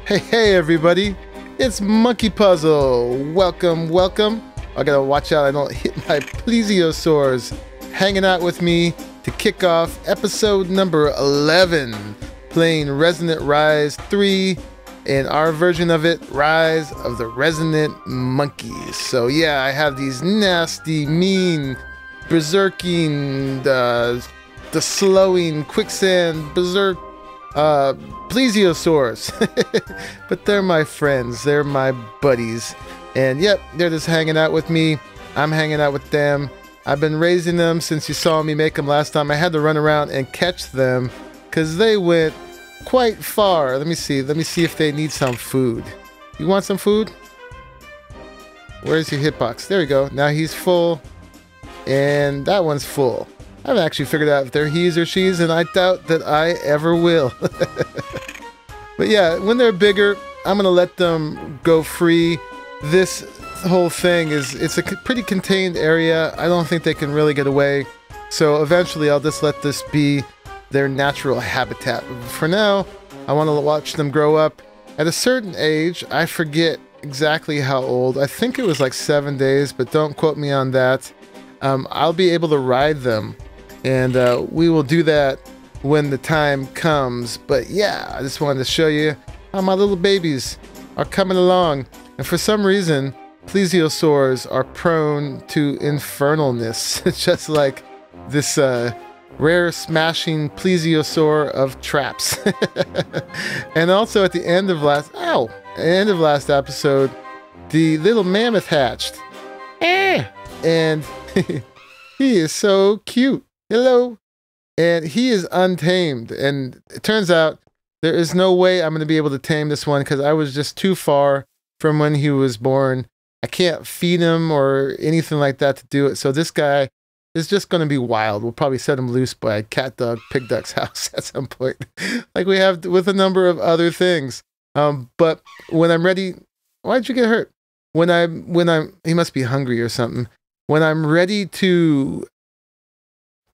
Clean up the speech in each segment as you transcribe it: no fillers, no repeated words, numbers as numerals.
Hey everybody, it's Monkeypuzzle. Welcome. I gotta watch out I don't hit my plesiosaurs. Hanging out with me to kick off episode number 11, playing Resonant Rise 3, and our version of it, Rise of the Resonant Monkeys. So yeah, I have these nasty, mean, berserking, the slowing, quicksand, berserk, plesiosaurs. But they're my friends, they're my buddies, and yep, they're just hanging out with me. I'm hanging out with them. I've been raising them since you saw me make them last time. I had to run around and catch them because they went quite far. Let me see if they need some food. You want some food? Where's your hitbox? There we go. Now he's full, and that one's full. I haven't actually figured out if they're he's or she's, and I doubt that I ever will. But yeah, when they're bigger, I'm gonna let them go free. This whole thing it's a pretty contained area. I don't think they can really get away. So eventually I'll just let this be their natural habitat. For now, I want to watch them grow up. At a certain age, I forget exactly how old. I think it was like 7 days, but don't quote me on that. I'll be able to ride them. And we will do that when the time comes. But yeah, I just wanted to show you how my little babies are coming along. And for some reason, plesiosaurs are prone to infernalness, just like this rare smashing plesiosaur of traps. And also at the end of last episode, the little mammoth hatched. And he is so cute. Hello. And he is untamed. And it turns out there is no way I'm going to be able to tame this one because I was just too far from when he was born. I can't feed him or anything like that to do it. So this guy is just going to be wild. We'll probably set him loose by catdogpigduck's house at some point, like we have with a number of other things. But when I'm ready, why'd you get hurt? When I'm, he must be hungry or something. When I'm ready to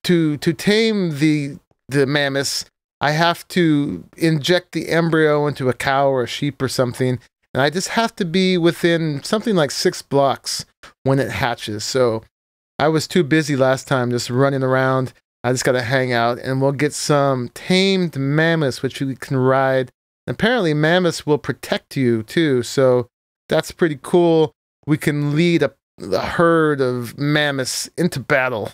tame the mammoths, I have to inject the embryo into a cow or a sheep or something. And I just have to be within something like 6 blocks when it hatches. So I was too busy last time just running around. I just got to hang out, and we'll get some tamed mammoths, which you can ride. Apparently mammoths will protect you too. So that's pretty cool. We can lead a herd of mammoths into battle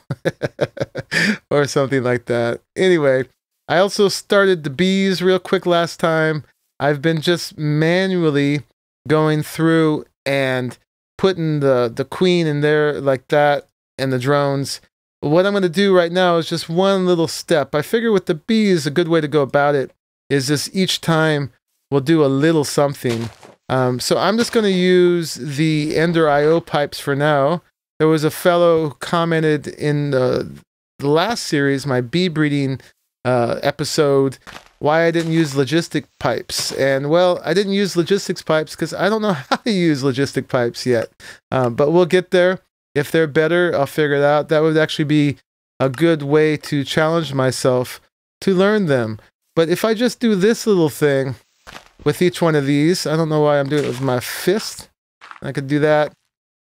or something like that. Anyway, I also started the bees real quick last time. I've been just manually going through and putting the queen in there like that and the drones. What I'm going to do right now is just one little step. I figure with the bees, a good way to go about it is just each time we'll do a little something. So I'm just going to use the Ender IO pipes for now. There was a fellow who commented in the last series, my bee breeding episode, why I didn't use logistic pipes. And well, I didn't use logistics pipes because I don't know how to use logistic pipes yet. But we'll get there. If they're better, I'll figure it out. That would actually be a good way to challenge myself to learn them. But if I just do this little thing with each one of these, I don't know why I'm doing it with my fist. I could do that.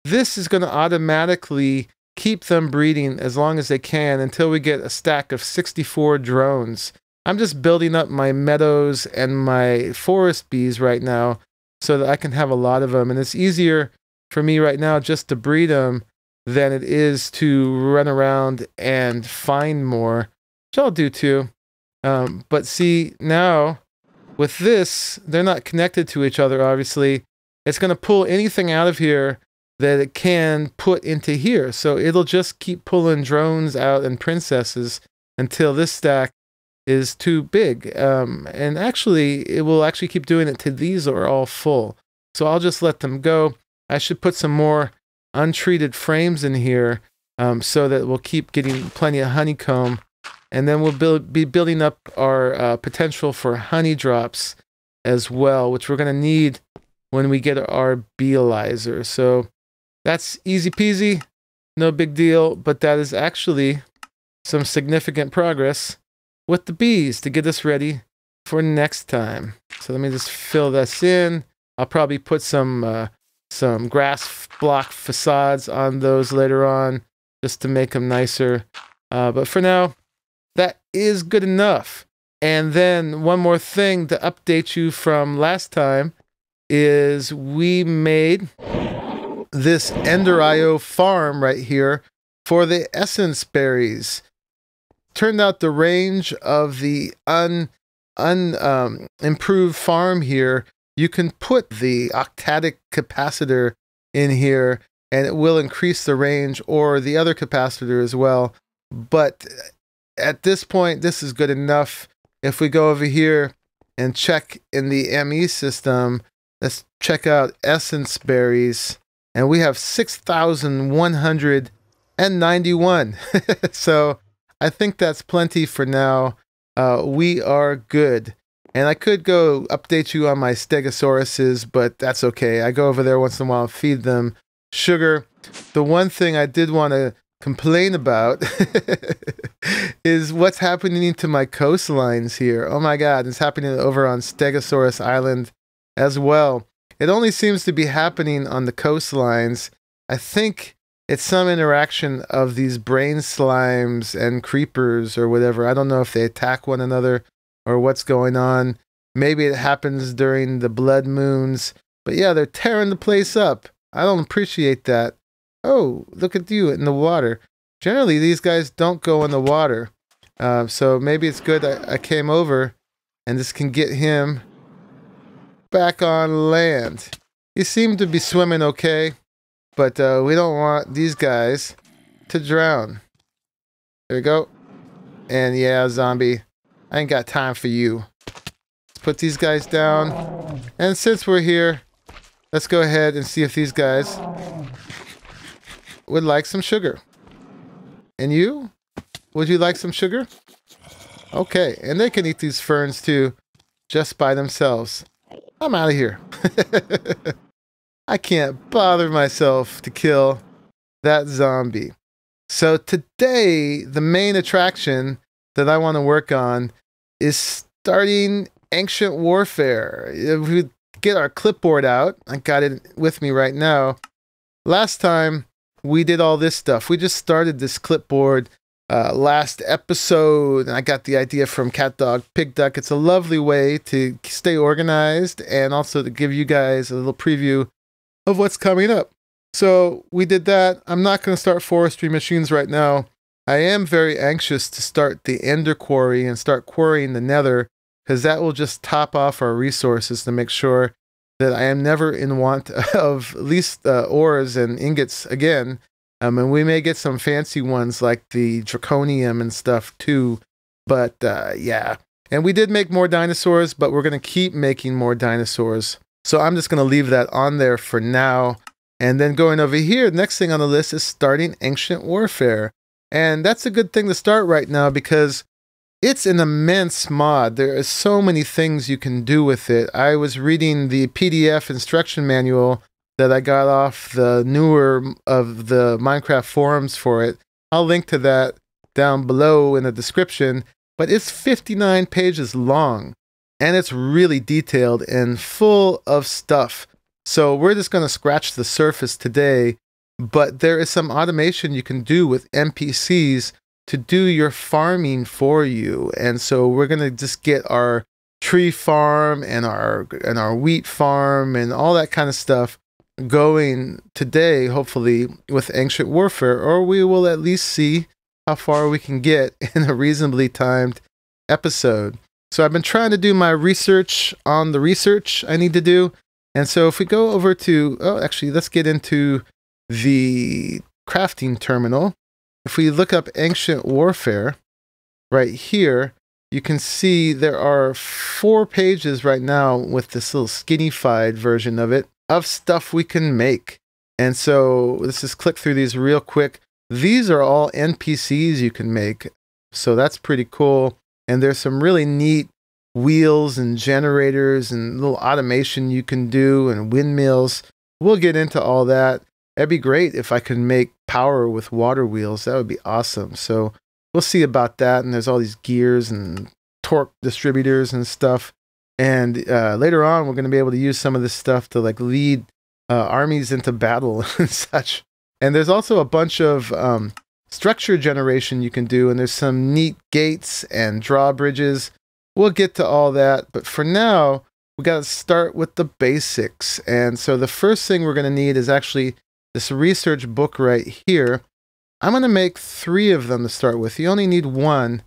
This is going to automatically keep them breeding as long as they can until we get a stack of 64 drones. I'm just building up my meadows and my forest bees right now so that I can have a lot of them. And it's easier for me right now just to breed them than it is to run around and find more, which I'll do too. But see, now with this, they're not connected to each other, obviously. It's going to pull anything out of here that it can put into here. So it'll just keep pulling drones out and princesses until this stack is too big. And actually, it will actually keep doing it till these are all full. So I'll just let them go. I should put some more untreated frames in here so that we'll keep getting plenty of honeycomb. And then we'll be building up our potential for honey drops as well, which we're going to need when we get our beealizer. So that's easy peasy, no big deal, but that is actually some significant progress with the bees to get us ready for next time. So let me just fill this in. I'll probably put some grass block facades on those later on just to make them nicer. But for now, that is good enough. And then one more thing to update you from last time is we made this Ender.io farm right here for the essence berries. Turned out the range of the improved farm here, you can put the octadic capacitor in here and it will increase the range, or the other capacitor as well. But at this point, this is good enough. If we go over here and check in the ME system, let's check out essence berries, and we have 6,191. So I think that's plenty for now. We are good. And I could go update you on my stegosauruses, but that's okay. I go over there once in a while and feed them sugar. The one thing I did want to complain about is what's happening to my coastlines here. Oh my God, it's happening over on Stegosaurus Island as well. It only seems to be happening on the coastlines. I think it's some interaction of these brain slimes and creepers or whatever. I don't know if they attack one another or what's going on. Maybe it happens during the blood moons. But yeah, they're tearing the place up. I don't appreciate that. Oh, look at you in the water. Generally, these guys don't go in the water. So maybe it's good I came over and this can get him back on land. He seemed to be swimming okay, but we don't want these guys to drown. There we go. And yeah, zombie, I ain't got time for you. Let's put these guys down. And since we're here, let's go ahead and see if these guys would like some sugar. And you? Would you like some sugar? Okay, and they can eat these ferns too, just by themselves. I'm out of here. I can't bother myself to kill that zombie. So today, the main attraction that I want to work on is starting Ancient Warfare. If we get our clipboard out, I got it with me right now. Last time, we did all this stuff. We just started this clipboard last episode, and I got the idea from catdogpigduck. It's a lovely way to stay organized and also to give you guys a little preview of what's coming up. So we did that. I'm not going to start forestry machines right now. I am very anxious to start the Ender Quarry and start quarrying the Nether, because that will just top off our resources to make sure that I am never in want of at least ores and ingots again. And we may get some fancy ones like the draconium and stuff too. But yeah. And we did make more dinosaurs, but we're going to keep making more dinosaurs. So I'm just going to leave that on there for now. And then going over here, the next thing on the list is starting Ancient Warfare. And that's a good thing to start right now because it's an immense mod. There are so many things you can do with it. I was reading the PDF instruction manual that I got off the newer of the Minecraft forums for it. I'll link to that down below in the description. But it's 59 pages long. And it's really detailed and full of stuff. So we're just going to scratch the surface today. But there is some automation you can do with NPCs to do your farming for you. And so we're going to just get our tree farm and our wheat farm and all that kind of stuff going today, hopefully, with Ancient Warfare. Or we will at least see how far we can get in a reasonably timed episode. So I've been trying to do my research on the research I need to do. And so if we go over to, oh, actually, let's get into the crafting terminal. If we look up Ancient Warfare right here, you can see there are 4 pages right now with this little skinnified version of it of stuff we can make. And so let's just click through these real quick. These are all NPCs you can make. So that's pretty cool. And there's some really neat wheels and generators and little automation you can do and windmills. We'll get into all that. That'd be great if I could make power with water wheels. That would be awesome. So we'll see about that. And there's all these gears and torque distributors and stuff. And later on, we're going to be able to use some of this stuff to like lead armies into battle and such. And there's also a bunch of structure generation you can do, and there's some neat gates and drawbridges. We'll get to all that, but for now, we got to start with the basics. And so the first thing we're going to need is actually this research book right here. I'm going to make 3 of them to start with. You only need 1,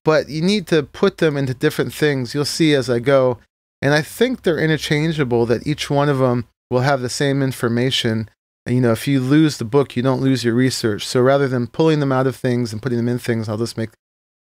but you need to put them into different things. You'll see as I go. And I think they're interchangeable, that each one of them will have the same information. And, you know, if you lose the book, you don't lose your research. So rather than pulling them out of things and putting them in things, I'll just make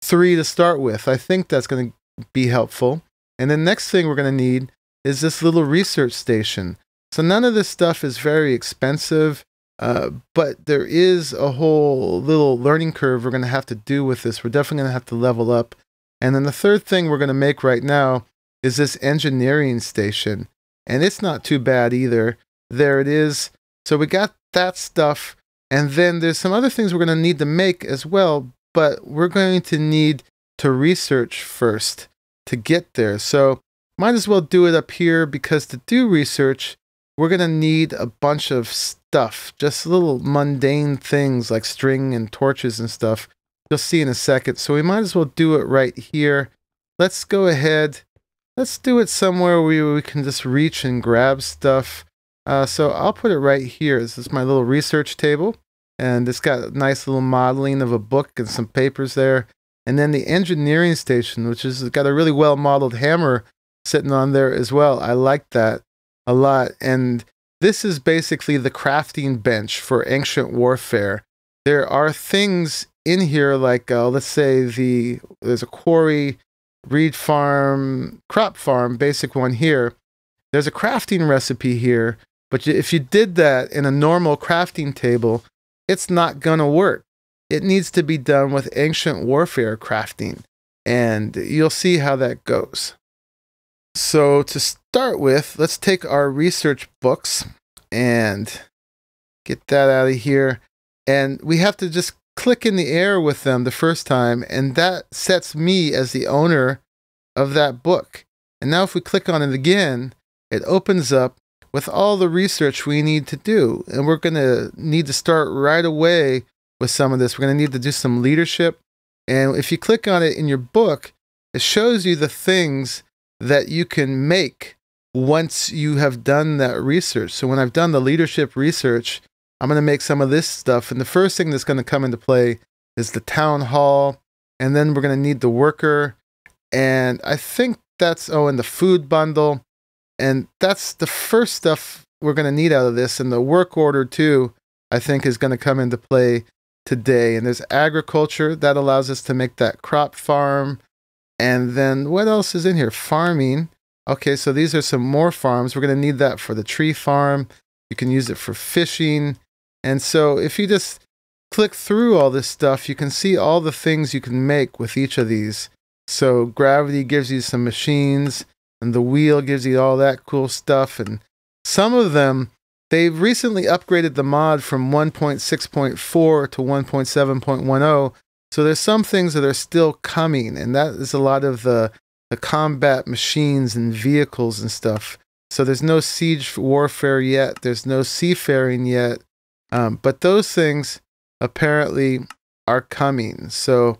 3 to start with. I think that's going to be helpful. And the next thing we're going to need is this little research station. So none of this stuff is very expensive, but there is a whole little learning curve we're going to have to do with this. We're definitely going to have to level up. And then the third thing we're going to make right now is this engineering station. And it's not too bad either. There it is. So we got that stuff. And then there's some other things we're going to need to make as well, but we're going to need to research first to get there. So might as well do it up here, because to do research, we're going to need a bunch of stuff, just little mundane things like string and torches and stuff. You'll see in a second. So we might as well do it right here. Let's go ahead. Let's do it somewhere where we can just reach and grab stuff. So I'll put it right here. This is my little research table. And it's got a nice little modeling of a book and some papers there. And then the engineering station, which has got a really well modeled hammer sitting on there as well. I like that a lot. And this is basically the crafting bench for ancient warfare. There are things in here like, let's say there's a quarry, reed farm, crop farm, basic one here. There's a crafting recipe here, but if you did that in a normal crafting table, it's not going to work. It needs to be done with ancient warfare crafting, and you'll see how that goes. So to start with, let's take our research books and get that out of here. And we have to just click in the air with them the first time, and that sets me as the owner of that book. And now if we click on it again, it opens up with all the research we need to do. And we're going to need to start right away with some of this. We're going to need to do some leadership. And if you click on it in your book, it shows you the things that you can make once you have done that research. So when I've done the leadership research, I'm going to make some of this stuff. And the first thing that's going to come into play is the town hall. And then we're going to need the worker. And I think that's, and the food bundle. And that's the first stuff we're going to need out of this. And the work order too, I think, is going to come into play today. And there's agriculture that allows us to make that crop farm. And then what else is in here? Farming. Okay, so these are some more farms. We're going to need that for the tree farm. You can use it for fishing. And so if you just click through all this stuff, you can see all the things you can make with each of these. So gravity gives you some machines, and the wheel gives you all that cool stuff. And some of them, they've recently upgraded the mod from 1.6.4 to 1.7.10. So there's some things that are still coming, and that is a lot of the combat machines and vehicles and stuff. So there's no siege warfare yet. There's no seafaring yet. But those things apparently are coming. So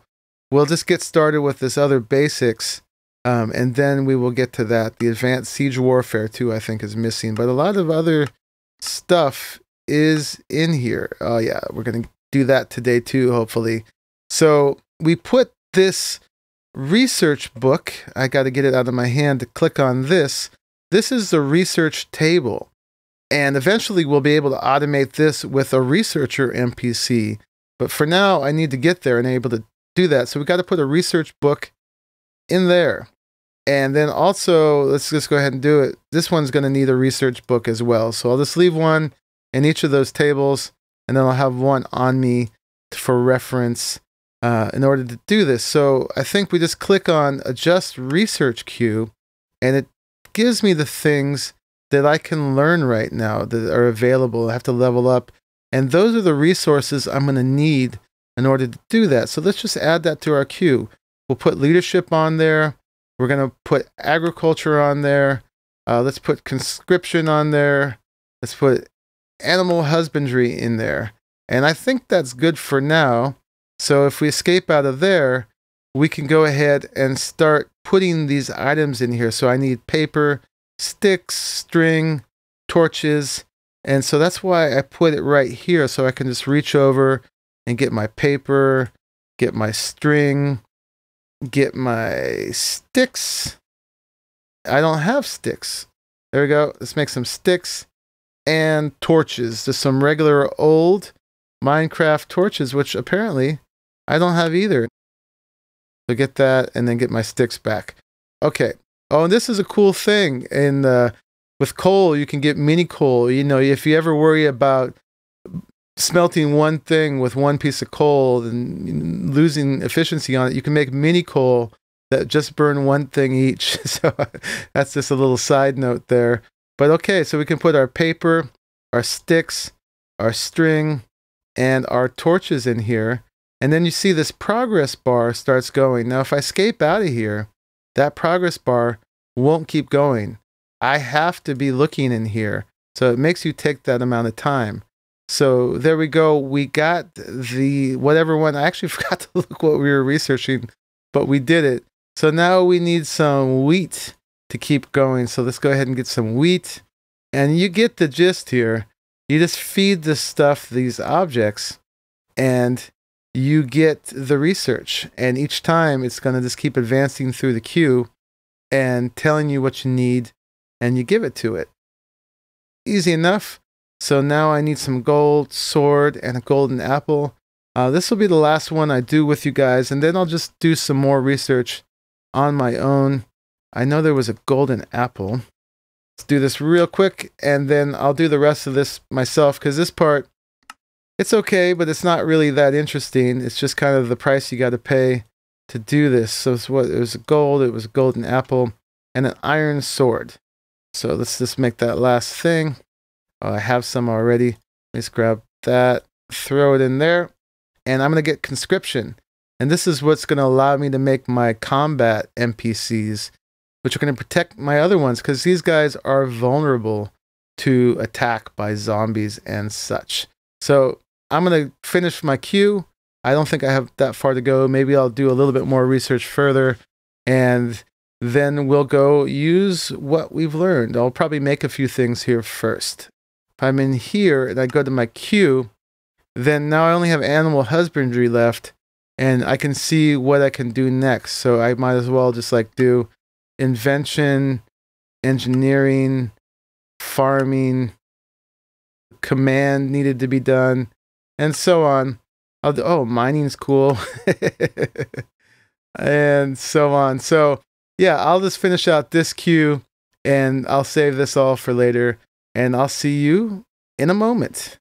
we'll just get started with this other basics, and then we will get to that. The advanced siege warfare too, I think, is missing. But a lot of other stuff is in here. Oh yeah, we're going to do that today too, hopefully. So we put this research book, I got to get it out of my hand to click on this. This is the research table. And eventually we'll be able to automate this with a researcher NPC. But for now, I need to get there and able to do that. So we got to put a research book in there. And then also, let's just go ahead and do it. This one's going to need a research book as well. So I'll just leave one in each of those tables, and then I'll have one on me for reference in order to do this. So I think we just click on Adjust Research Queue, and it gives me the things that I can learn right now that are available. I have to level up. And those are the resources I'm going to need in order to do that. So let's just add that to our queue. We'll put leadership on there. We're going to put agriculture on there. Let's put conscription on there. Let's put animal husbandry in there. And I think that's good for now. So if we escape out of there, we can go ahead and start putting these items in here. So I need paper, sticks, string, torches. And so that's why I put it right here. So I can just reach over and get my paper, get my string, get my sticks. I don't have sticks. There we go. Let's make some sticks and torches. Just some regular old Minecraft torches, which apparently I don't have either. So get that and then get my sticks back. Okay. Oh, and this is a cool thing. With coal, you can get mini coal. You know, if you ever worry about smelting one thing with one piece of coal and losing efficiency on it, you can make mini coal that just burn one thing each. So that's just a little side note there. But okay, so we can put our paper, our sticks, our string, and our torches in here. And then you see this progress bar starts going. Now, if I escape out of here, that progress bar won't keep going. I have to be looking in here. So it makes you take that amount of time. So there we go. We got the whatever one. I actually forgot to look what we were researching, but we did it. So now we need some wheat to keep going. So let's go ahead and get some wheat. And you get the gist here. You just feed this stuff, these objects, and you get the research. And each time it's going to just keep advancing through the queue and telling you what you need, and you give it to it. Easy enough. So now I need some gold, sword, and a golden apple. This will be the last one I do with you guys, and then I'll just do some more research on my own. I know there was a golden apple. Let's do this real quick, and then I'll do the rest of this myself, because this part, it's okay, but it's not really that interesting. It's just kind of the price you got to pay to do this. So it's what, it was gold, it was a golden apple, and an iron sword. So let's just make that last thing. I have some already. Let's grab that, throw it in there, and I'm going to get conscription. And this is what's going to allow me to make my combat NPCs, which are going to protect my other ones, because these guys are vulnerable to attack by zombies and such. So I'm going to finish my queue. I don't think I have that far to go. Maybe I'll do a little bit more research further, and then we'll go use what we've learned. I'll probably make a few things here first. If I'm in here and I go to my queue, then now I only have animal husbandry left, and I can see what I can do next. So I might as well just like do invention, engineering, farming, command needed to be done, and so on. I'll do, oh, mining's cool. And so on. So yeah, I'll just finish out this queue, and I'll save this all for later, and I'll see you in a moment.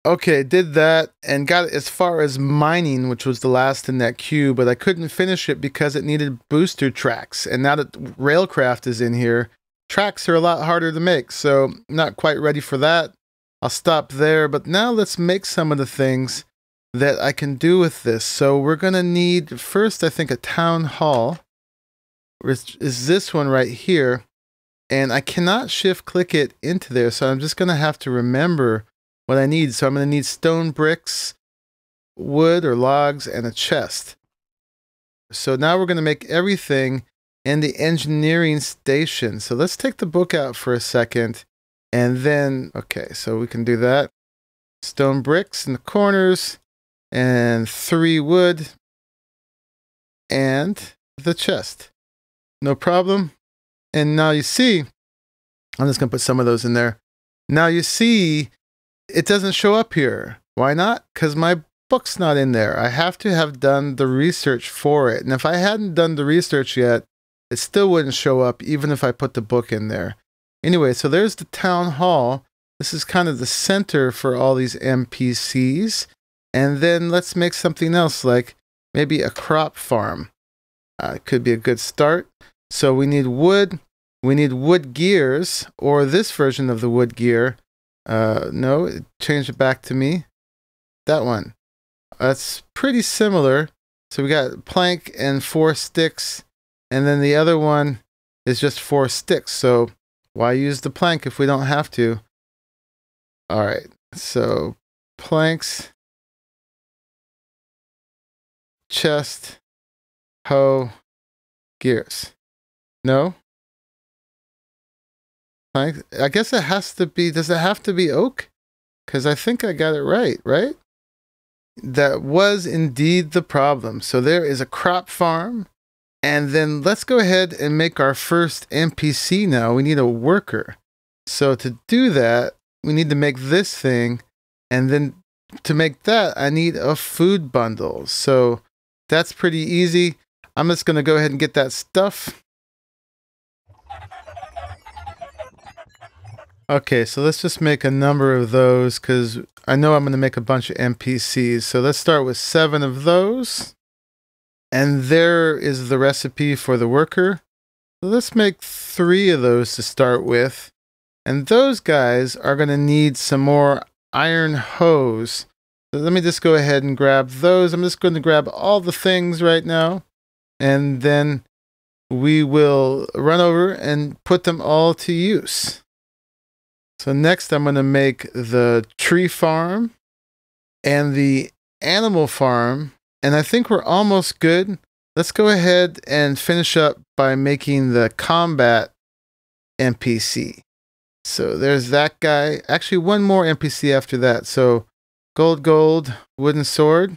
Okay, did that and got as far as mining, which was the last in that queue, but I couldn't finish it because it needed booster tracks. And now that Railcraft is in here, tracks are a lot harder to make, so not quite ready for that. I'll stop there, but now let's make some of the things that I can do with this. So we're going to need, first, I think, a town hall, which is this one right here. And I cannot shift click it into there, so I'm just going to have to remember what I need. So I'm going to need stone bricks, wood or logs, and a chest. So now we're going to make everything in the engineering station. So let's take the book out for a second. And then, okay, so we can do that. Stone bricks in the corners, and 3 wood, and the chest. No problem. And now you see, I'm just going to put some of those in there. Now you see, it doesn't show up here. Why not? Because my book's not in there. I have to have done the research for it. And if I hadn't done the research yet, it still wouldn't show up even if I put the book in there. Anyway, so there's the town hall. This is kind of the center for all these NPCs. And then let's make something else, like maybe a crop farm. It could be a good start. So we need wood. We need wood gears, or this version of the wood gear. No, change it back to me. That one. That's pretty similar. So we got plank and 4 sticks, and then the other one is just 4 sticks. So why use the plank if we don't have to? All right, so planks, chest, hoe, gears. No? Plank? I guess it has to be, does it have to be oak? Because I think I got it right, right? That was indeed the problem. So there is a crop farm. And then let's go ahead and make our first NPC now. We need a worker. So to do that, we need to make this thing. And then to make that, I need a food bundle. So that's pretty easy. I'm just going to go ahead and get that stuff. Okay, so let's just make a number of those because I know I'm going to make a bunch of NPCs. So let's start with 7 of those. And there is the recipe for the worker. So let's make 3 of those to start with. And those guys are going to need some more iron hose. So let me just go ahead and grab those. I'm just going to grab all the things right now. And then we will run over and put them all to use. So next I'm going to make the tree farm and the animal farm. And I think we're almost good. Let's go ahead and finish up by making the combat NPC. So there's that guy. Actually, one more NPC after that. So gold, wooden sword.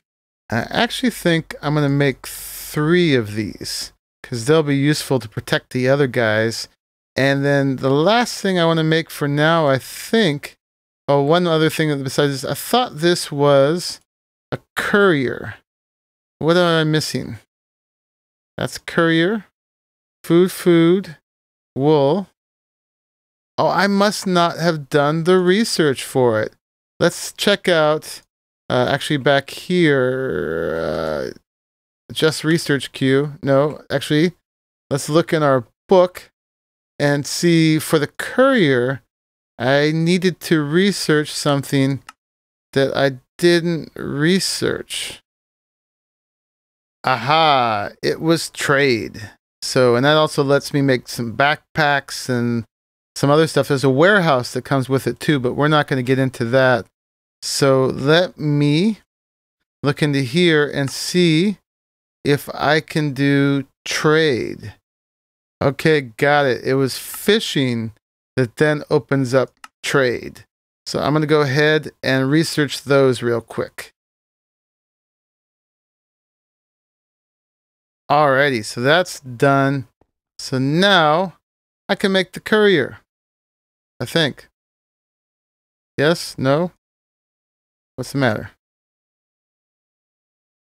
I actually think I'm going to make 3 of these because they'll be useful to protect the other guys. And then the last thing I want to make for now, I think, oh, one other thing besides this, I thought this was a courier. What am I missing? That's courier, food, wool. Oh, I must not have done the research for it. Let's check out, actually back here, just research queue. No, actually, let's look in our book and see for the courier, I needed to research something that I didn't research. Aha, it was trade. So, and that also lets me make some backpacks and some other stuff. There's a warehouse that comes with it too, but we're not going to get into that. So let me look into here and see if I can do trade. Okay, got it. It was fishing that then opens up trade. So I'm going to go ahead and research those real quick. Alrighty, so that's done. So now I can make the courier. I think. Yes? No? What's the matter?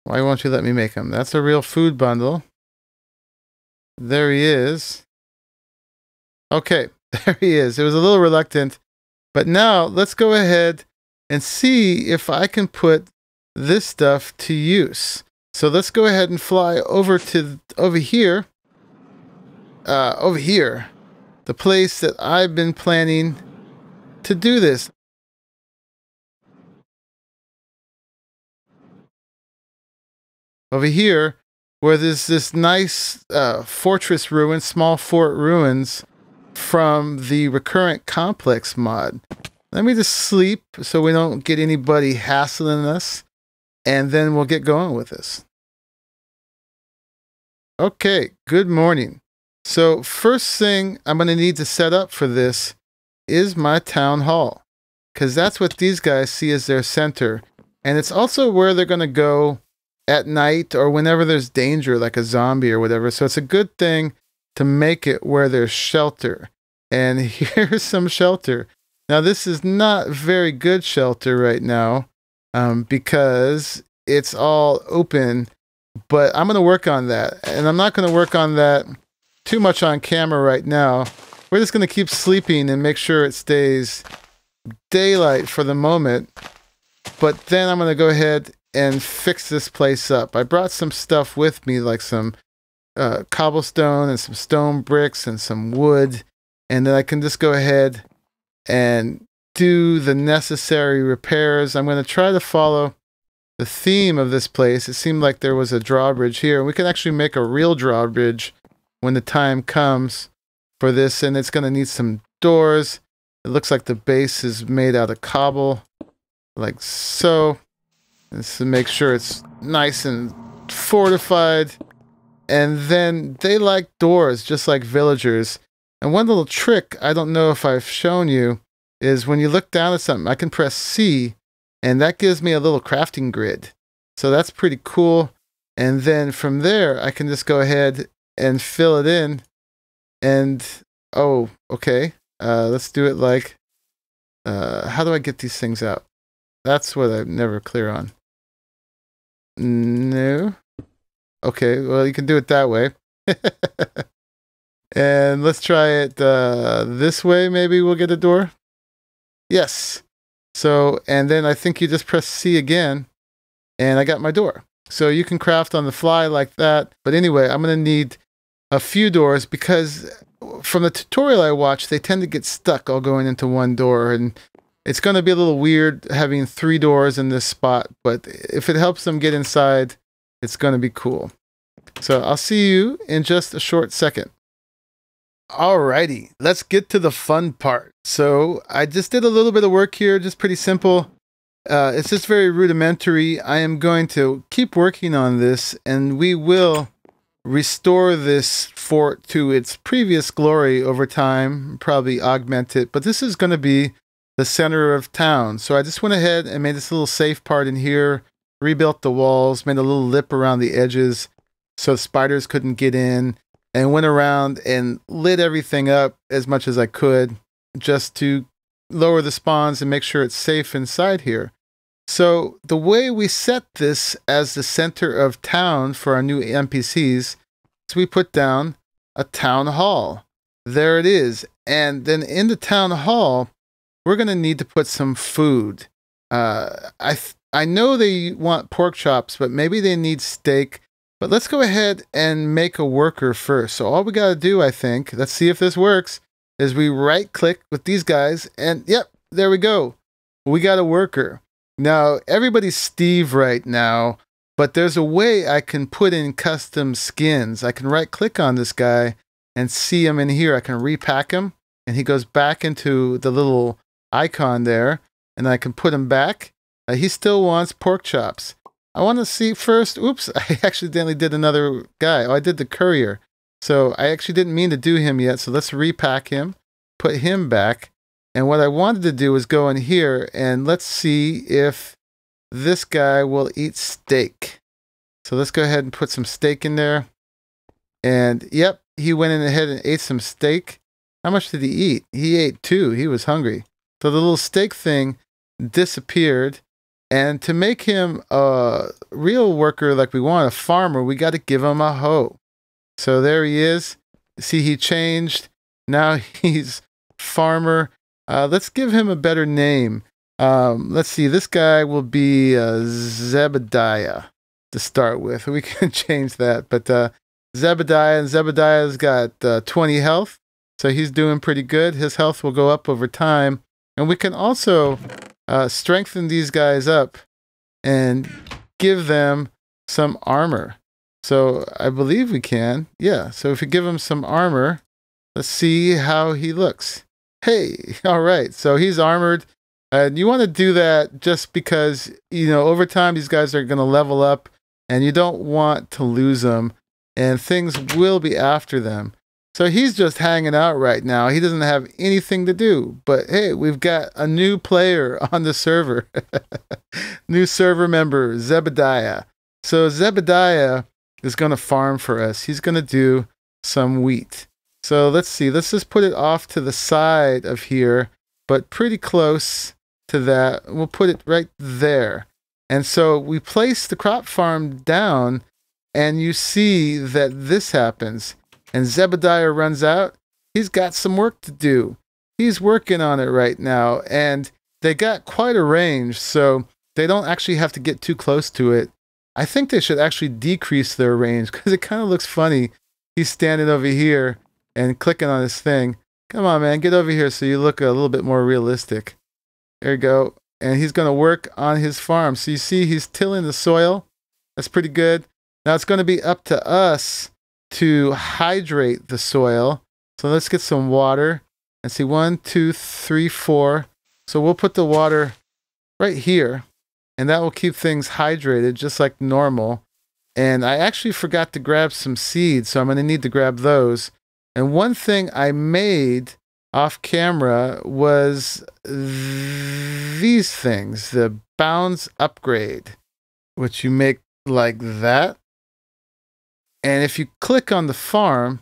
Why won't you let me make him? That's a real food bundle. There he is. Okay, there he is. It was a little reluctant. But now let's go ahead and see if I can put this stuff to use. So let's go ahead and fly over here. Over here. The place that I've been planning to do this. Over here, where there's this nice fortress ruin, small fort ruins from the recurrent complex mod. Let me just sleep so we don't get anybody hassling us, and then we'll get going with this. Okay, good morning. So first thing I'm going to need to set up for this is my town hall, because that's what these guys see as their center. And it's also where they're going to go at night or whenever there's danger, like a zombie or whatever. So it's a good thing to make it where there's shelter. And here's some shelter. Now, this is not very good shelter right now because it's all open, but I'm going to work on that. And I'm not going to work on that too much on camera right now. We're just going to keep sleeping and make sure it stays daylight for the moment. But then I'm going to go ahead and fix this place up. I brought some stuff with me, like some cobblestone and some stone bricks and some wood. And then I can just go ahead and do the necessary repairs. I'm going to try to follow the theme of this place. It seemed like there was a drawbridge here. We can actually make a real drawbridge when the time comes for this, and it's going to need some doors. It looks like the base is made out of cobble, like so. Just to make sure it's nice and fortified. And then they like doors, just like villagers. And one little trick, I don't know if I've shown you, is when you look down at something, I can press C, and that gives me a little crafting grid. So that's pretty cool. And then from there, I can just go ahead and fill it in. And, oh, okay. Let's do it like, how do I get these things out? That's what I'm never clear on. No. Okay, well, you can do it that way. And let's try it this way. Maybe we'll get a door. Yes. So, and then I think you just press C again, and I got my door. So you can craft on the fly like that. But anyway, I'm going to need a few doors because from the tutorial I watched, they tend to get stuck all going into one door. And it's going to be a little weird having 3 doors in this spot. But if it helps them get inside, it's going to be cool. So I'll see you in just a short second. Alrighty, let's get to the fun part. So I just did a little bit of work here, just pretty simple. It's just very rudimentary. I am going to keep working on this, and we will restore this fort to its previous glory over time, probably augment it. But this is going to be the center of town. So I just went ahead and made this little safe part in here, rebuilt the walls, made a little lip around the edges so spiders couldn't get in, and went around and lit everything up as much as I could just to lower the spawns and make sure it's safe inside here. So the way we set this as the center of town for our new NPCs is we put down a town hall. There it is. And then in the town hall, we're going to need to put some food. I know they want pork chops, but maybe they need steak. But let's go ahead and make a worker first. So all we got to do, I think, let's see if this works, is we right click with these guys and yep, there we go. We got a worker. Now, everybody's Steve right now, but there's a way I can put in custom skins. I can right click on this guy and see him in here. I can repack him and he goes back into the little icon there, and I can put him back. He still wants pork chops. I want to see first, oops, I accidentally did another guy. Oh, I did the courier. So I actually didn't mean to do him yet. So let's repack him, put him back. And what I wanted to do is go in here and let's see if this guy will eat steak. So let's go ahead and put some steak in there. And yep, he went in ahead and ate some steak. How much did he eat? He ate 2. He was hungry. So the little steak thing disappeared. And to make him a real worker like we want, a farmer, we got to give him a hoe. So there he is. See, he changed. Now he's farmer. Let's give him a better name. Let's see. This guy will be Zebediah to start with. We can change that. But Zebediah, and Zebediah's got 20 health. So he's doing pretty good. His health will go up over time. And we can also strengthen these guys up and give them some armor. So I believe we can. Yeah. So if we give him some armor, let's see how he looks. Hey, all right. So he's armored. And you want to do that just because, you know, over time, these guys are going to level up and you don't want to lose them and things will be after them. So he's just hanging out right now. He doesn't have anything to do. But hey, we've got a new player on the server. New server member, Zebediah. So Zebediah is going to farm for us. He's going to do some wheat. So let's see. Let's just put it off to the side of here, but pretty close to that. We'll put it right there. And so we place the crop farm down, and you see that this happens. And Zebediah runs out. He's got some work to do. He's working on it right now. And they got quite a range, so they don't actually have to get too close to it. I think they should actually decrease their range because it kind of looks funny. He's standing over here and clicking on this thing. Come on, man, get over here so you look a little bit more realistic. There you go. and he's going to work on his farm. So you see he's tilling the soil. That's pretty good. Now it's going to be up to us to hydrate the soil. So let's get some water and see 1, 2, 3, 4. So we'll put the water right here, and that will keep things hydrated just like normal. And I actually forgot to grab some seeds, so I'm going to need to grab those. And one thing I made off camera was these things, the bounds upgrade, which you make like that. And if you click on the farm,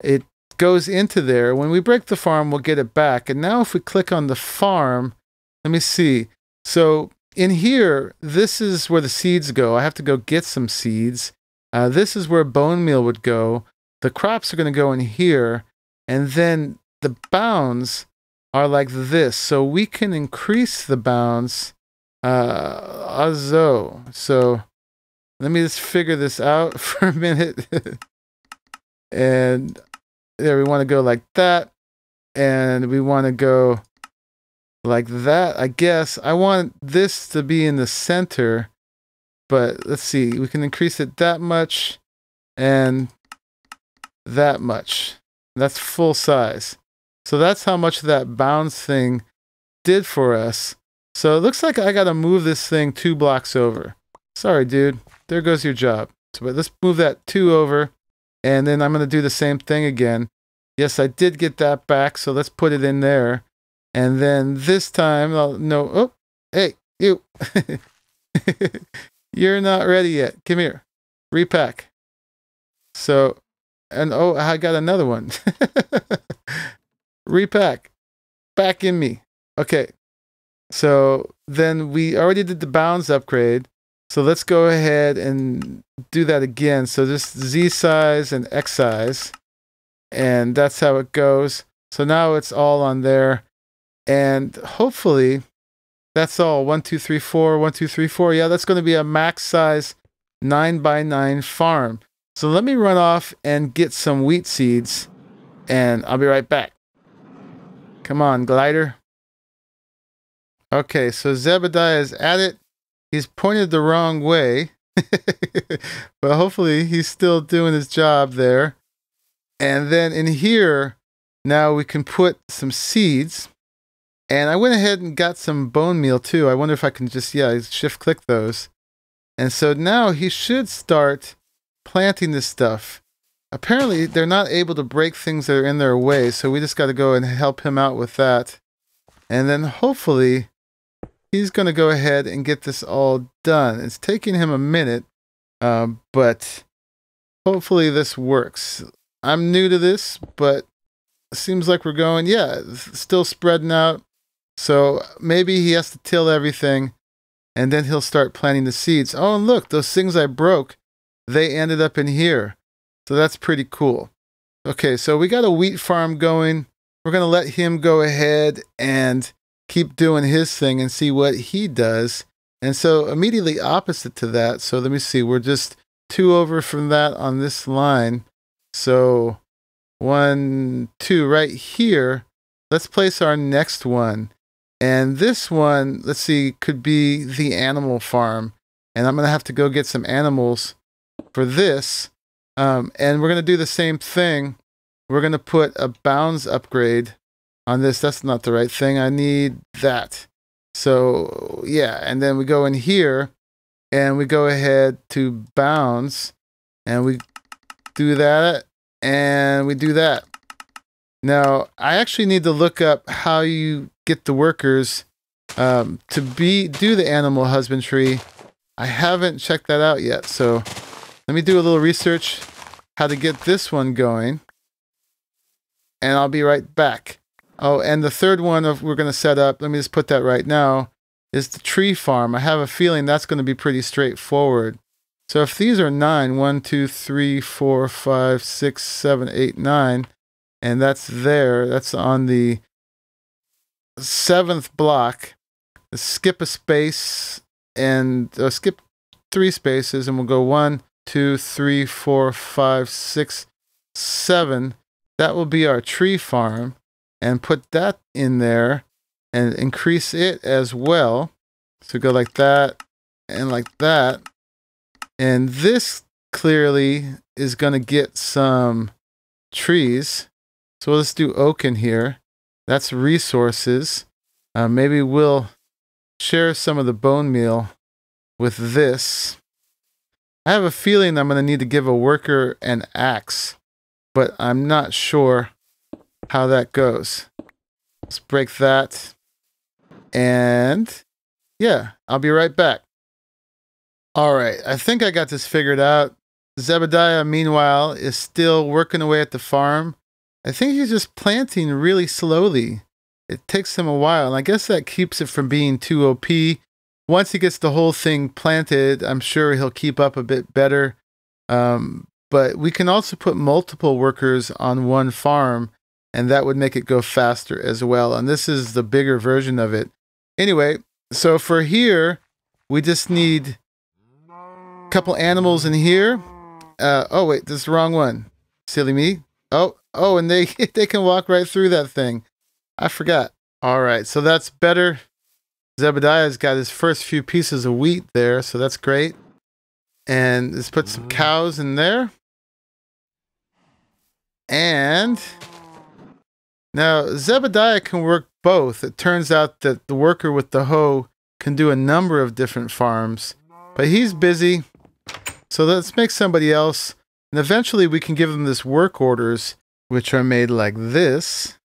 it goes into there. When we break the farm, we'll get it back. And now if we click on the farm, let me see. So in here, this is where the seeds go. I have to go get some seeds. This is where bone meal would go. The crops are going to go in here. And then the bounds are like this. So we can increase the bounds. So let me just figure this out for a minute. And there, we want to go like that. And we want to go like that. I guess I want this to be in the center. But let's see. We can increase it that much and that much. That's full size. So that's how much that bounds thing did for us. So it looks like I got to move this thing 2 blocks over. Sorry, dude. There goes your job. So let's move that 2 over. And then I'm going to do the same thing again. Yes, I did get that back. So let's put it in there. And then this time, oh, hey, you. You're not ready yet. Come here. Repack. So, and oh, I got another one. Repack. Back in me. Okay. So then we already did the bounds upgrade. So let's go ahead and do that again. So just Z size and X size. And that's how it goes. So now it's all on there. And hopefully that's all. 1, 2, 3, 4, 1, 2, 3, 4. Yeah, that's going to be a max size 9x9 farm. So let me run off and get some wheat seeds. And I'll be right back. Come on, glider. Okay, so Zebediah is at it. He's pointed the wrong way. But hopefully he's still doing his job there. And then in here, now we can put some seeds. And I went ahead and got some bone meal too. I wonder if I can just, shift click those. And so now he should start planting this stuff. Apparently they're not able to break things that are in their way. So we just got to go and help him out with that. And then hopefully he's going to go ahead and get this all done. It's taking him a minute, but hopefully this works. I'm new to this, but it seems like we're going, still spreading out. So maybe he has to till everything, and then he'll start planting the seeds. Oh, and look, those things I broke, they ended up in here. So that's pretty cool. Okay, so we got a wheat farm going. We're going to let him go ahead and keep doing his thing and see what he does. And so immediately opposite to that, so let me see, we're just 2 over from that on this line. So 1, 2 right here. Let's place our next one. And this one, let's see, could be the animal farm. And I'm going to have to go get some animals for this. And we're going to do the same thing. We're going to put a bounds upgrade on this. That's not the right thing. I need that. So, yeah. And then we go in here and we go ahead to bounds and we do that and we do that. Now, I actually need to look up how you get the workers to do the animal husbandry. I haven't checked that out yet. So let me do a little research how to get this one going. And I'll be right back. Oh, and the third one we're going to set up, let me just put that right now, is the tree farm. I have a feeling that's going to be pretty straightforward. So if these are 9, 1, 2, 3, 4, 5, 6, 7, 8, 9, and that's there, that's on the 7th block. Skip a space and skip 3 spaces, and we'll go 1, 2, 3, 4, 5, 6, 7. That will be our tree farm, and put that in there. and increase it as well. So go like that and like that. And this clearly is going to get some trees. So let's do oak in here. That's resources. Maybe we'll share some of the bone meal with this. I have a feeling I'm going to need to give a worker an axe, but I'm not sure how that goes. Let's break that. And yeah, I'll be right back. All right, I think I got this figured out. Zebediah, meanwhile, is still working away at the farm. I think he's just planting really slowly. It takes him a while, and I guess that keeps it from being too OP. Once he gets the whole thing planted, I'm sure he'll keep up a bit better. But we can also put multiple workers on one farm, and that would make it go faster as well. And this is the bigger version of it. Anyway, so for here, we just need a couple animals in here. Oh, wait, this is the wrong one. Silly me. Oh, and they can walk right through that thing. I forgot. All right, so that's better. Zebediah's got his first few pieces of wheat there, so that's great. And let's put some cows in there. And now Zebediah can work both. It turns out that the worker with the hoe can do a number of different farms, but he's busy. So let's make somebody else. And eventually we can give them this work orders, which are made like this,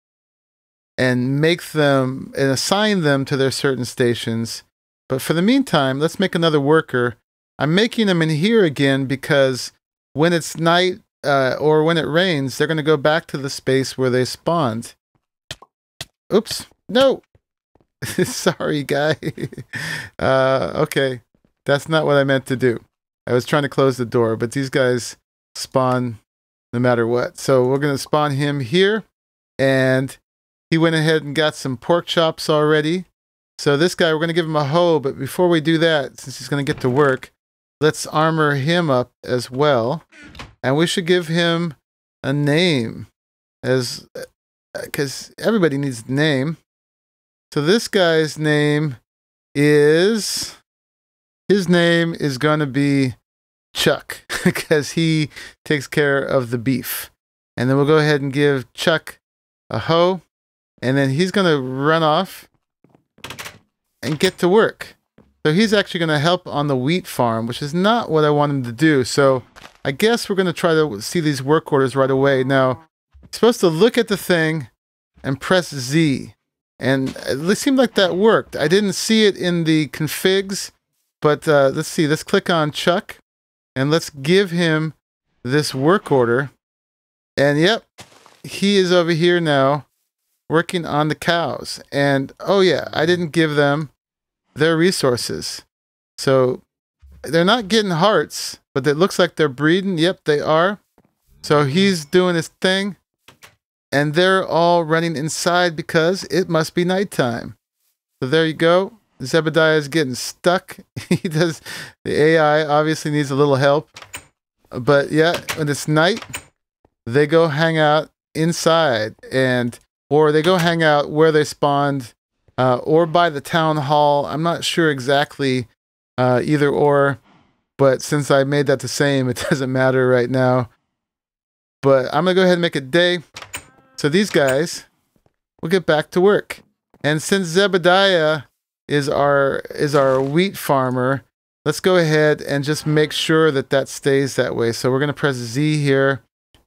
and make them and assign them to their certain stations. But for the meantime, let's make another worker. I'm making them in here again because when it's night or when it rains, they're going to go back to the space where they spawned. Oops. No. Sorry, guy. Okay. That's not what I meant to do. I was trying to close the door, but these guys spawn no matter what. So we're going to spawn him here. And he went ahead and got some pork chops already. So this guy, we're going to give him a hoe. But before we do that, since he's going to get to work, let's armor him up as well. And we should give him a name, as because everybody needs a name. So this guy's name is, his name is going to be Chuck, because he takes care of the beef. And then we'll go ahead and give Chuck a hoe. And then he's going to run off and get to work. So he's actually going to help on the wheat farm, which is not what I want him to do. So I guess we're going to try to see these work orders right away. Now, you're supposed to look at the thing and press Z. And it seemed like that worked. I didn't see it in the configs, but let's see. Let's click on Chuck, and let's give him this work order. And yep, he is over here now working on the cows. And oh yeah, I didn't give them their resources. So they're not getting hearts, but it looks like they're breeding. Yep, they are. So he's doing his thing. And they're all running inside because it must be nighttime. So there you go. Zebediah is getting stuck. He does. The AI obviously needs a little help. But yeah, when it's night, they go hang out inside, or they go hang out where they spawned, or by the town hall. I'm not sure exactly either or, but since I made that the same, it doesn't matter right now. But I'm going to go ahead and make a day. So these guys will get back to work. And since Zebediah is our wheat farmer, let's go ahead and just make sure that that stays that way. So we're going to press Z here,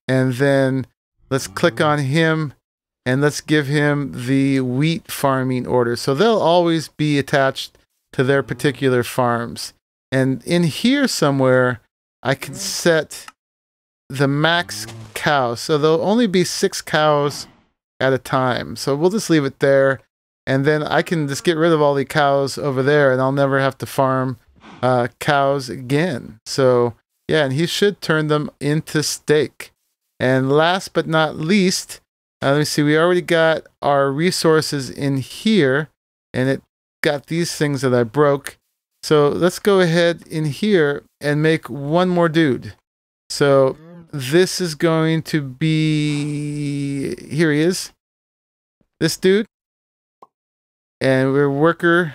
and then let's click on him, and let's give him the wheat farming order. So they'll always be attached to their particular farms. And in here somewhere, I can set the max cows. So there'll only be 6 cows at a time. So we'll just leave it there. And then I can just get rid of all the cows over there, and I'll never have to farm cows again. So yeah, and he should turn them into steak. And last but not least, let me see, we already got our resources in here, and it got these things that I broke. So let's go ahead in here and make one more dude. So this is going to be, here he is, this dude. And we're worker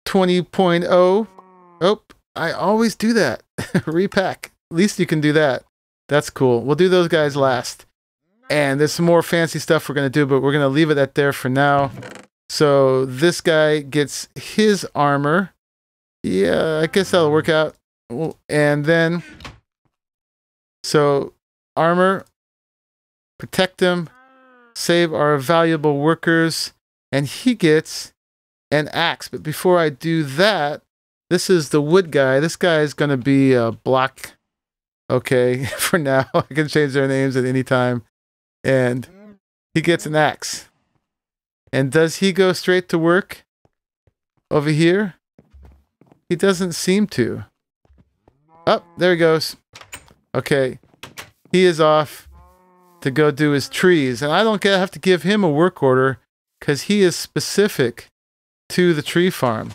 20.0. Oh, I always do that. Repack. At least you can do that. That's cool. We'll do those guys last. And there's some more fancy stuff we're going to do, but we're going to leave it at there for now. So this guy gets his armor. Yeah, I guess that'll work out. And then, so armor, protect him, save our valuable workers, and he gets an axe. But before I do that, this is the wood guy. This guy is going to be a block. Okay, for now. I can change their names at any time. And he gets an axe. And does he go straight to work over here? He doesn't seem to. Oh, there he goes. Okay, he is off to go do his trees. And I don't have to give him a work order because he is specific to the tree farm.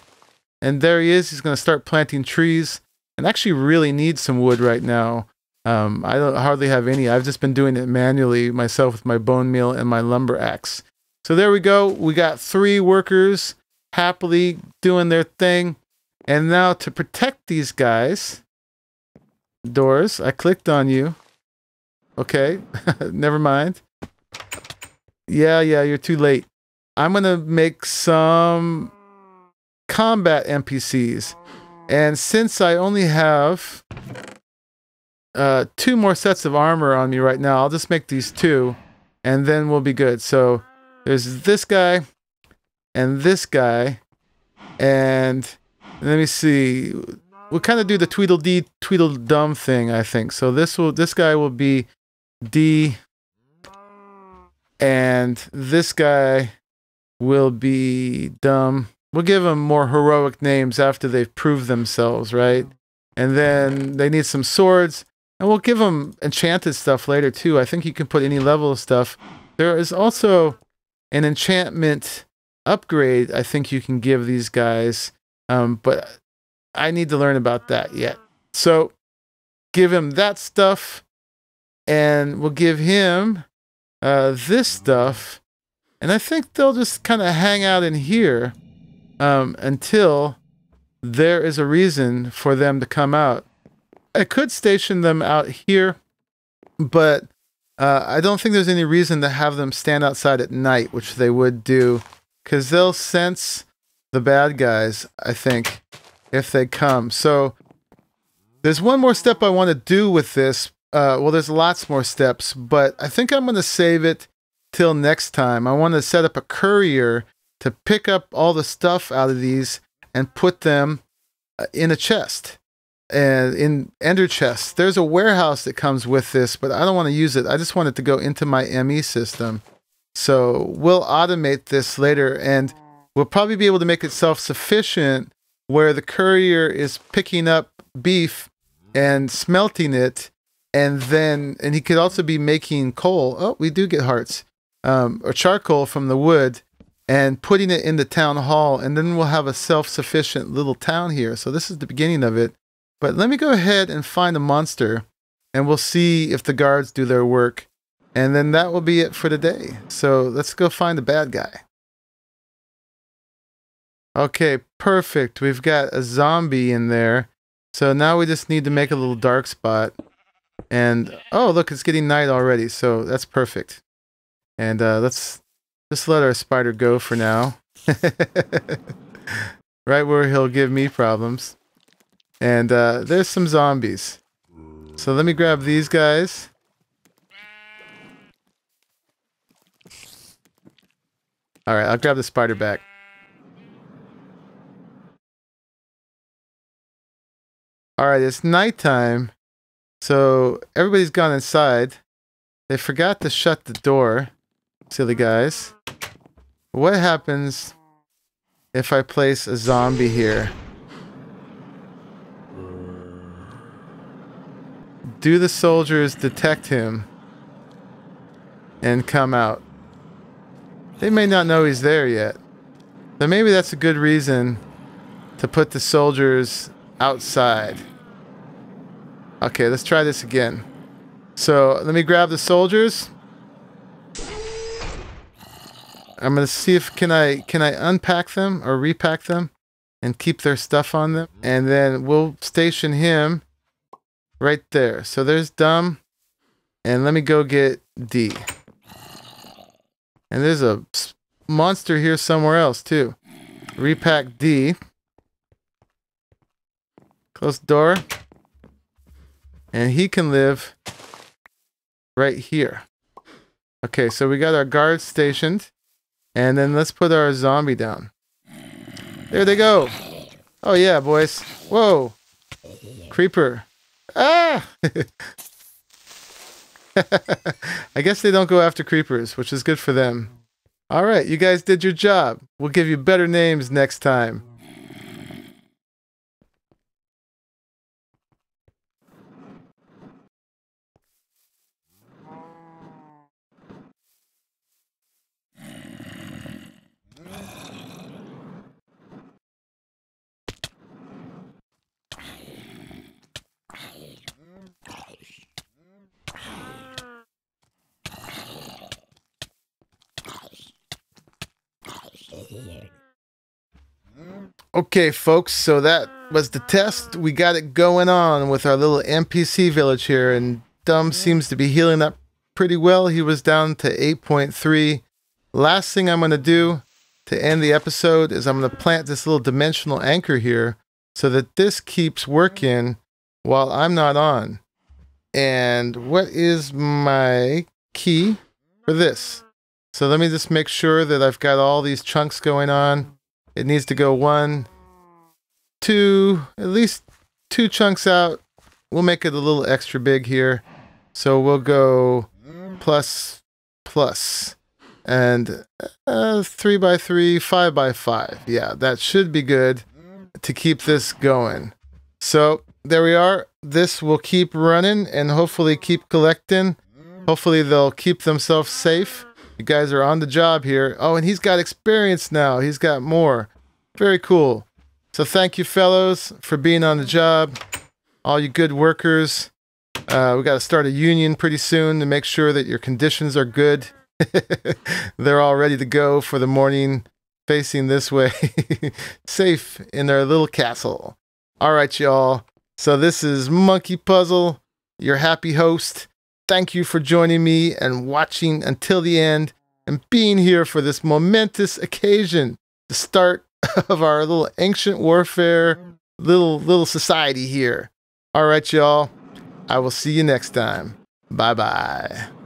And there he is. He's going to start planting trees and actually really need some wood right now. I don't hardly have any. I've just been doing it manually myself with my bone meal and my lumber axe. So there we go. We got 3 workers happily doing their thing. And now to protect these guys, doors, I clicked on you. Okay, never mind. Yeah, you're too late. I'm going to make some combat NPCs. And since I only have 2 more sets of armor on me right now, I'll just make these 2 and then we'll be good. So there's this guy and this guy, and let me see, we'll kind of do the Tweedledee Tweedledum thing, I think. So this guy will be D, and this guy will be Dumb. We'll give them more heroic names after they've proved themselves, right? And then they need some swords. And we'll give them enchanted stuff later, too. I think you can put any level of stuff. There is also an enchantment upgrade I think you can give these guys. But I need to learn about that yet. So give him that stuff. And we'll give him this stuff. And I think they'll just kind of hang out in here until there is a reason for them to come out. I could station them out here, but I don't think there's any reason to have them stand outside at night, which they would do, because they'll sense the bad guys, I think, if they come. So there's one more step I want to do with this. Well, there's lots more steps, but I think I'm going to save it till next time. I want to set up a courier to pick up all the stuff out of these and put them in a chest. And in ender chests, there's a warehouse that comes with this, but I don't want to use it. I just want it to go into my ME system. So we'll automate this later, and we'll probably be able to make it self-sufficient where the courier is picking up beef and smelting it, and he could also be making coal. Oh, we do get hearts. Or charcoal from the wood, and putting it in the town hall, and then we'll have a self-sufficient little town here. So this is the beginning of it. But let me go ahead and find a monster, and we'll see if the guards do their work. And then that will be it for today. So let's go find the bad guy. Okay, perfect. We've got a zombie in there. So now we just need to make a little dark spot. And, oh, look, it's getting night already. So that's perfect. And let's just let our spider go for now. Right where he'll give me problems. And there's some zombies. So let me grab these guys. Alright, I'll grab the spider back. Alright, it's nighttime. So everybody's gone inside. They forgot to shut the door. Silly guys. What happens if I place a zombie here? Do the soldiers detect him and come out? They may not know he's there yet. So maybe that's a good reason to put the soldiers outside. Okay, let's try this again. So let me grab the soldiers. I'm gonna see if can I unpack them or repack them and keep their stuff on them, and then we'll station him right there. So there's Dumb, and let me go get D. And there's a monster here somewhere else too. Repack D. Close the door. And he can live right here. Okay, so we got our guards stationed. And then let's put our zombie down. There they go. Oh yeah, boys. Whoa. Creeper. Ah! I guess they don't go after creepers, which is good for them. All right, you guys did your job. We'll give you better names next time. Okay, folks, so that was the test. We got it going on with our little NPC village here, and Dumb seems to be healing up pretty well. He was down to 8.3. Last thing I'm going to do to end the episode is I'm going to plant this little dimensional anchor here so that this keeps working while I'm not on. And what is my key for this? So let me just make sure that I've got all these chunks going on. It needs to go 1, 2, at least 2 chunks out. We'll make it a little extra big here. So we'll go plus, plus, and 3 by 3, 5 by 5. Yeah, that should be good to keep this going. So there we are. This will keep running and hopefully keep collecting. Hopefully they'll keep themselves safe. You guys are on the job here. Oh, and he's got experience now. He's got more. Very cool. So thank you, fellows, for being on the job. All you good workers. We got to start a union pretty soon to make sure that your conditions are good. They're all ready to go for the morning, facing this way. Safe in their little castle. All right, y'all. So this is Monkeypuzzle, your happy host. Thank you for joining me and watching until the end and being here for this momentous occasion, the start of our little ancient warfare, little society here. All right, y'all. I will see you next time. Bye-bye.